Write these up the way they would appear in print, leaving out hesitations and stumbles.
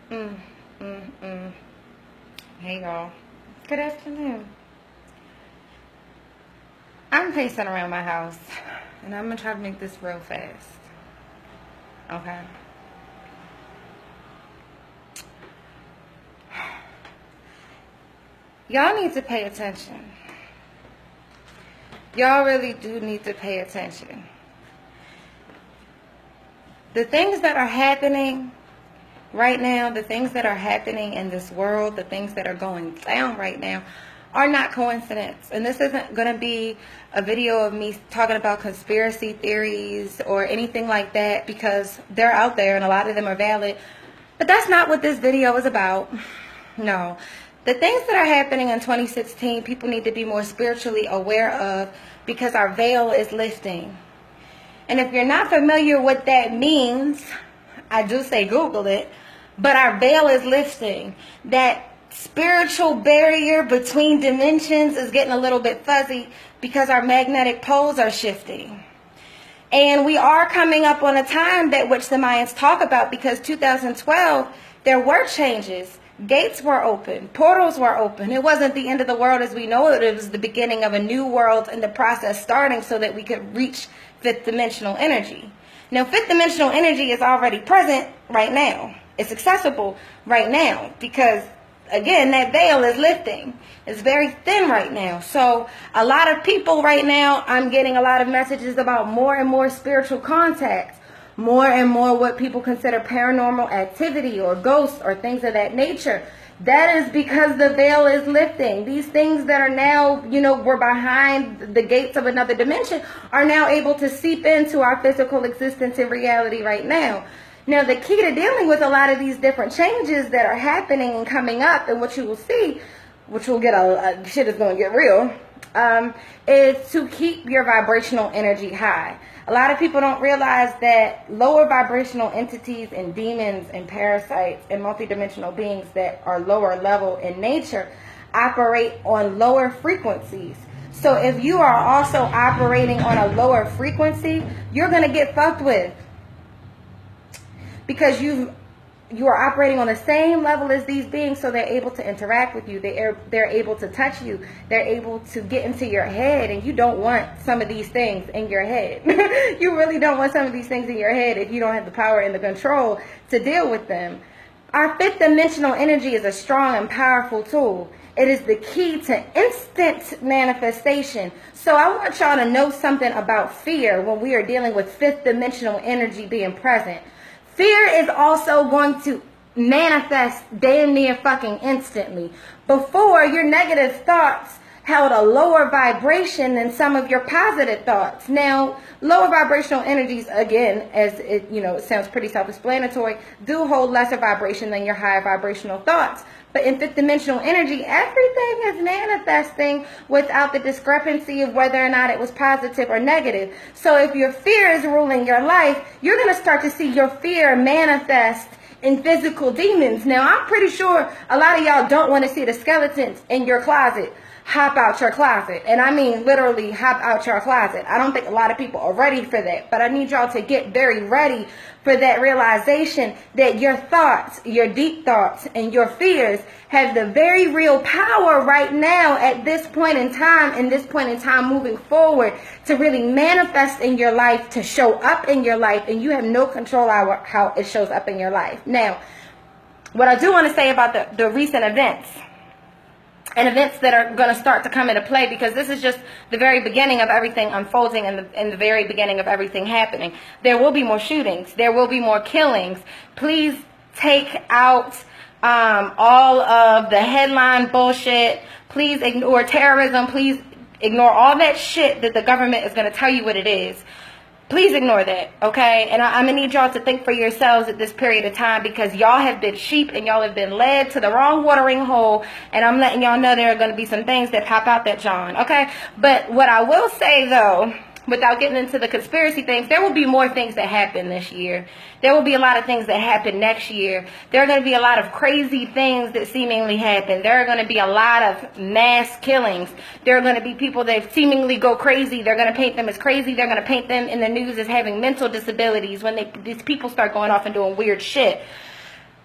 Mm, mm, mm. Hey y'all. Good afternoon. I'm pacing around my house and I'm gonna try to make this real fast. Okay. Y'all need to pay attention. Y'all really do need to pay attention. The things that are happening right now, the things that are happening in this world, the things that are going down right now are not coincidence. And this isn't going to be a video of me talking about conspiracy theories or anything like that, because they're out there and a lot of them are valid. But that's not what this video is about. No. The things that are happening in 2016, people need to be more spiritually aware of, because our veil is lifting. And if you're not familiar what that means, I do say Google it, but our veil is lifting. That spiritual barrier between dimensions is getting a little bit fuzzy because our magnetic poles are shifting. And we are coming up on a time that which the Mayans talk about, because 2012, there were changes. Gates were open. Portals were open. It wasn't the end of the world as we know it. It was the beginning of a new world and the process starting so that we could reach fifth dimensional energy. Now, fifth dimensional energy is already present right now. It's accessible right now because, again, that veil is lifting. It's very thin right now. So a lot of people right now, I'm getting a lot of messages about more and more spiritual contacts, more and more what people consider paranormal activity or ghosts or things of that nature. That is because the veil is lifting. These things that are now, were behind the gates of another dimension are now able to seep into our physical existence and reality right now. Now, the key to dealing with a lot of these different changes that are happening and coming up, and what you will see, which will get shit is going to get real, is to keep your vibrational energy high. A lot of people don't realize that lower vibrational entities and demons and parasites and multidimensional beings that are lower level in nature operate on lower frequencies. So if you are also operating on a lower frequency, you're going to get fucked with, because you are operating on the same level as these beings, so they're able to interact with you. They're able to touch you. They're able to get into your head, and you don't want some of these things in your head. You really don't want some of these things in your head if you don't have the power and the control to deal with them. Our fifth dimensional energy is a strong and powerful tool. It is the key to instant manifestation. So I want y'all to know something about fear when we are dealing with fifth dimensional energy being present. Fear is also going to manifest damn near fucking instantly. Before, your negative thoughts held a lower vibration than some of your positive thoughts. Now, lower vibrational energies, again, as it sounds pretty self-explanatory, do hold lesser vibration than your higher vibrational thoughts. But in fifth dimensional energy, everything is manifesting without the discrepancy of whether or not it was positive or negative. So if your fear is ruling your life, you're going to start to see your fear manifest in physical demons. Now, I'm pretty sure a lot of y'all don't want to see the skeletons in your closet hop out your closet. And I mean literally hop out your closet. I don't think a lot of people are ready for that. But I need y'all to get very ready for that realization that your thoughts, your deep thoughts, and your fears have the very real power right now at this point in time, moving forward, to really manifest in your life, to show up in your life, and you have no control over how it shows up in your life. Now, what I do want to say about the recent events, and events that are going to start to come into play, because this is just the very beginning of everything unfolding and the very beginning of everything happening. There will be more shootings. There will be more killings. Please take out all of the headline bullshit. Please ignore terrorism. Please ignore all that shit that the government is going to tell you what it is. Please ignore that, okay? And I'm going to need y'all to think for yourselves at this period of time, because y'all have been sheep and y'all have been led to the wrong watering hole. And I'm letting y'all know there are going to be some things that pop out that John, okay? But what I will say, though, without getting into the conspiracy things, there will be more things that happen this year. There will be a lot of things that happen next year. There are going to be a lot of crazy things that seemingly happen. There are going to be a lot of mass killings. There are going to be people that seemingly go crazy. They're going to paint them as crazy. They're going to paint them in the news as having mental disabilities when these people start going off and doing weird shit.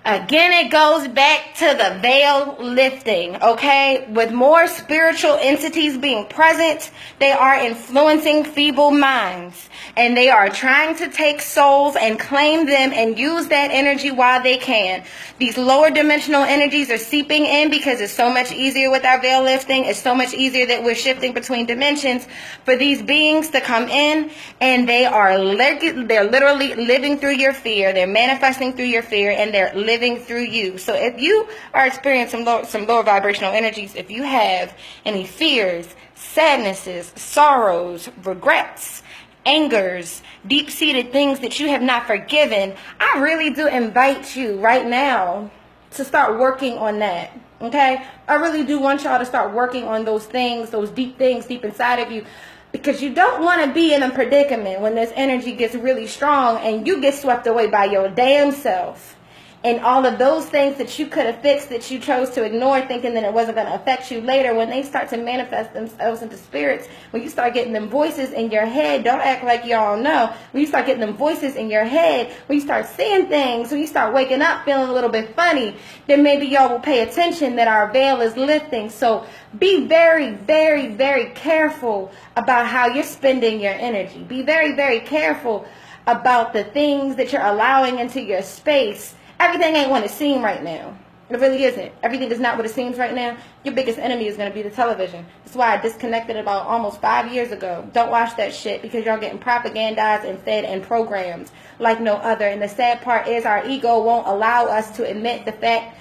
Again, it goes back to the veil lifting, okay? With more spiritual entities being present, they are influencing feeble minds. And they are trying to take souls and claim them and use that energy while they can. These lower dimensional energies are seeping in because it's so much easier with our veil lifting. It's so much easier that we're shifting between dimensions for these beings to come in, and they're literally living through your fear. They're manifesting through your fear, and they're living through you. So if you are experiencing some lower vibrational energies, if you have any fears, sadnesses, sorrows, regrets, angers, deep-seated things that you have not forgiven, I really do invite you right now to start working on that. Okay? I really do want y'all to start working on those things, those deep things deep inside of you, because you don't want to be in a predicament when this energy gets really strong and you get swept away by your damn self. And all of those things that you could have fixed that you chose to ignore, thinking that it wasn't going to affect you later, when they start to manifest themselves into spirits, when you start getting them voices in your head, don't act like y'all know. When you start getting them voices in your head, when you start seeing things, when you start waking up feeling a little bit funny, then maybe y'all will pay attention that our veil is lifting. So be very, very, very careful about how you're spending your energy. Be very, very careful about the things that you're allowing into your space. Everything ain't what it seems right now. It really isn't. Everything is not what it seems right now. Your biggest enemy is going to be the television. That's why I disconnected about almost 5 years ago. Don't watch that shit, because y'all getting propagandized and fed and programmed like no other. And the sad part is our ego won't allow us to admit the fact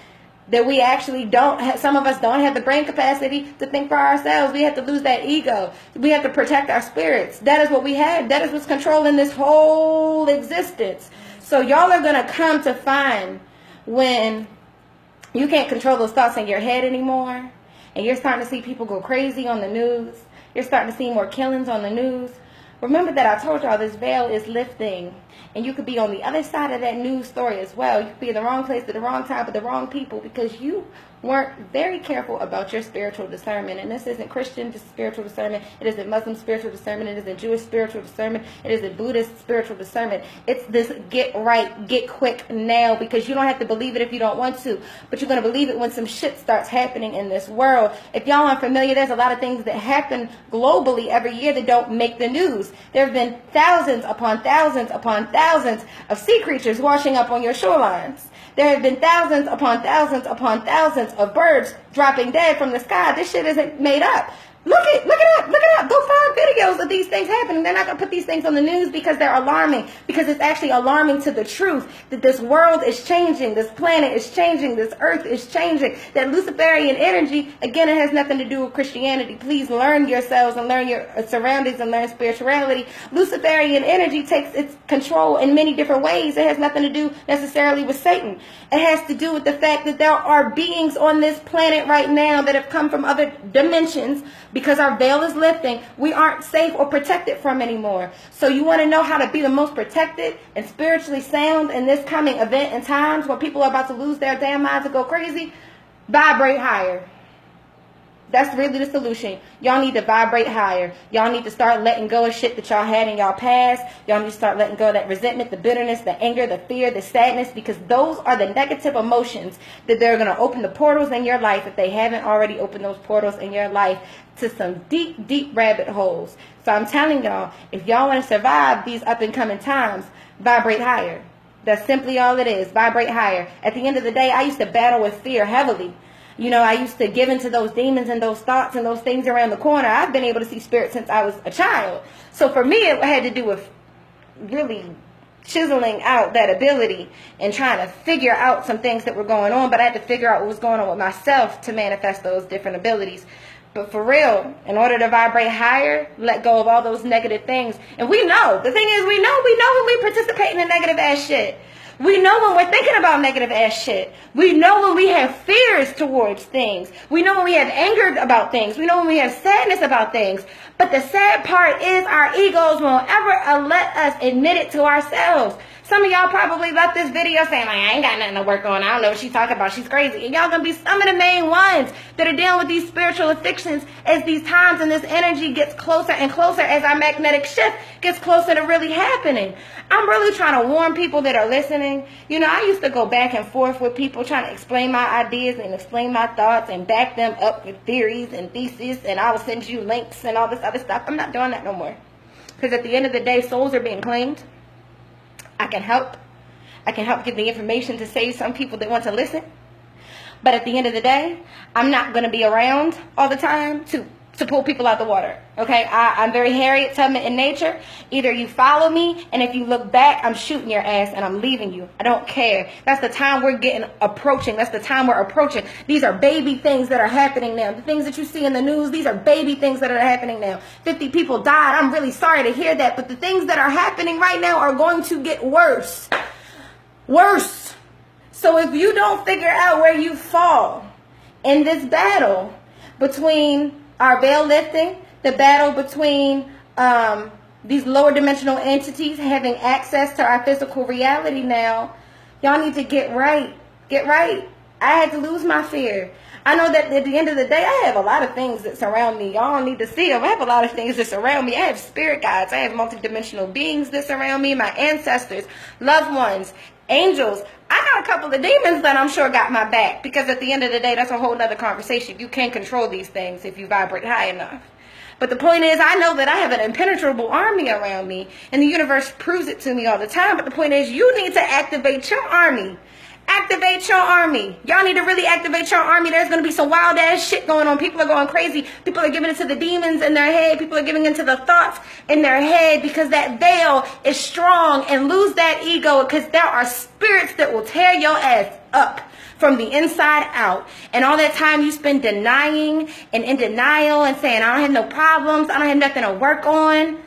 that we actually don't have, some of us don't have the brain capacity to think for ourselves. We have to lose that ego. We have to protect our spirits. That is what we have. That is what's controlling this whole existence. So y'all are going to come to find when you can't control those thoughts in your head anymore, and you're starting to see people go crazy on the news. You're starting to see more killings on the news. Remember that I told y'all this veil is lifting, and you could be on the other side of that news story as well. You could be in the wrong place at the wrong time with the wrong people because you weren't very careful about your spiritual discernment. And this isn't Christian spiritual discernment. It isn't Muslim spiritual discernment. It isn't Jewish spiritual discernment. It isn't Buddhist spiritual discernment. It's this get right, get quick now, because you don't have to believe it if you don't want to. But you're going to believe it when some shit starts happening in this world. If y'all aren't familiar, there's a lot of things that happen globally every year that don't make the news. There have been thousands upon thousands upon thousands of sea creatures washing up on your shorelines. There have been thousands upon thousands upon thousands of birds dropping dead from the sky. This shit isn't made up. Look it up. Go find videos of these things happening. They're not going to put these things on the news because they're alarming. Because it's actually alarming to the truth that this world is changing. This planet is changing. This earth is changing. That Luciferian energy, again, it has nothing to do with Christianity. Please learn yourselves and learn your surroundings and learn spirituality. Luciferian energy takes its control in many different ways. It has nothing to do necessarily with Satan. It has to do with the fact that there are beings on this planet right now that have come from other dimensions. Because our veil is lifting, we aren't safe or protected from anymore. So you want to know how to be the most protected and spiritually sound in this coming event and times where people are about to lose their damn minds and go crazy? Vibrate higher. That's really the solution. Y'all need to vibrate higher. Y'all need to start letting go of shit that y'all had in y'all past. Y'all need to start letting go of that resentment, the bitterness, the anger, the fear, the sadness, because those are the negative emotions that they're going to open the portals in your life, if they haven't already opened those portals in your life, to some deep, deep rabbit holes. So I'm telling y'all, if y'all want to survive these up and coming times, vibrate higher. That's simply all it is. Vibrate higher. At the end of the day, I used to battle with fear heavily. You know, I used to give into those demons and those thoughts and those things around the corner. I've been able to see spirit since I was a child. So for me, it had to do with really chiseling out that ability and trying to figure out some things that were going on. But I had to figure out what was going on with myself to manifest those different abilities. But for real, in order to vibrate higher, let go of all those negative things. And we know. The thing is, we know when we participate in the negative ass shit. We know when we're thinking about negative ass shit. We know when we have fears towards things. We know when we have anger about things. We know when we have sadness about things. But the sad part is our egos won't ever let us admit it to ourselves. Some of y'all probably left this video saying, like, I ain't got nothing to work on. I don't know what she's talking about. She's crazy. And y'all gonna be some of the main ones that are dealing with these spiritual afflictions as these times and this energy gets closer and closer, as our magnetic shift gets closer to really happening. I'm really trying to warn people that are listening. You know, I used to go back and forth with people trying to explain my ideas and explain my thoughts and back them up with theories and theses, and I will send you links and all this other stuff. I'm not doing that no more. Because at the end of the day, souls are being claimed. I can help. I can help give the information to save some people that want to listen. But at the end of the day, I'm not going to be around all the time to pull people out the water. Okay? I'm very Harriet Tubman in nature. Either you follow me, and if you look back, I'm shooting your ass and I'm leaving you. I don't care. That's the time we're approaching. That's the time we're approaching. These are baby things that are happening now. The things that you see in the news, these are baby things that are happening now. 50 people died. I'm really sorry to hear that. But the things that are happening right now are going to get worse. Worse. So if you don't figure out where you fall in this battle between our veil lifting, the battle between these lower dimensional entities having access to our physical reality now, y'all need to get right. Get right. I had to lose my fear. I know that at the end of the day, I have a lot of things that surround me. Y'all don't need to see them. I have a lot of things that surround me. I have spirit guides. I have multidimensional beings that surround me, my ancestors, loved ones, angels. I got a couple of demons that I'm sure got my back, because at the end of the day, that's a whole nother conversation. You can't control these things if you vibrate high enough. But the point is, I know that I have an impenetrable army around me, and the universe proves it to me all the time. But the point is, you need to activate your army. Activate your army. Y'all need to really activate your army. There's going to be some wild ass shit going on. People are going crazy. People are giving into the demons in their head. People are giving into the thoughts in their head, because that veil is strong. And lose that ego, because there are spirits that will tear your ass up from the inside out. And all that time you spend denying and in denial and saying, I don't have no problems, I don't have nothing to work on.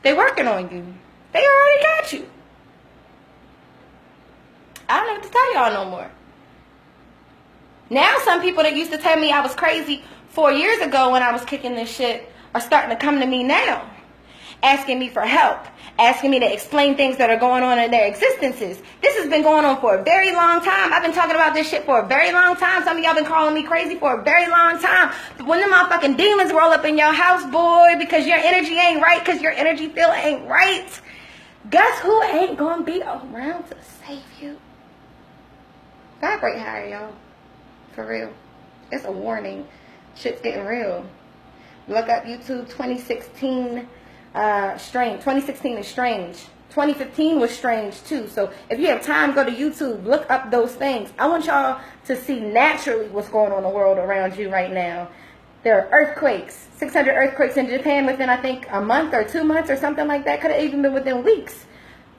They're working on you. They already got you. I don't know what to tell y'all no more. Now some people that used to tell me I was crazy 4 years ago when I was kicking this shit are starting to come to me now, asking me for help, asking me to explain things that are going on in their existences. This has been going on for a very long time. I've been talking about this shit for a very long time. Some of y'all been calling me crazy for a very long time. But when the motherfucking demons roll up in your house, boy, because your energy ain't right, because your energy field ain't right, guess who ain't gonna be around to save you? Vibrate higher, y'all. For real. It's a warning. Shit's getting real. Look up YouTube 2016 strange. 2016 is strange. 2015 was strange too. So if you have time, go to YouTube. Look up those things. I want y'all to see naturally what's going on in the world around you right now. There are earthquakes. 600 earthquakes in Japan within, I think, a month or 2 months or something like that. Could have even been within weeks.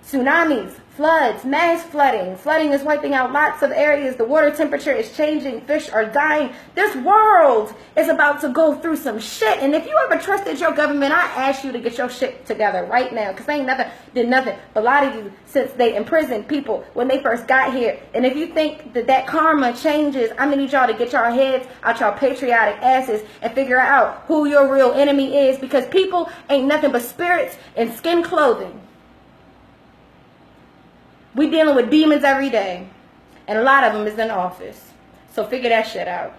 Tsunamis, floods, mass flooding. Flooding is wiping out lots of areas. The water temperature is changing. Fish are dying. This world is about to go through some shit. And if you ever trusted your government, I ask you to get your shit together right now. Because they ain't never did nothing but lie to you since they imprisoned people when they first got here. And if you think that karma changes, I'm going to need y'all to get your heads out your patriotic asses and figure out who your real enemy is. Because people ain't nothing but spirits in skin clothing. We dealing with demons every day, and a lot of them is in office. So figure that shit out.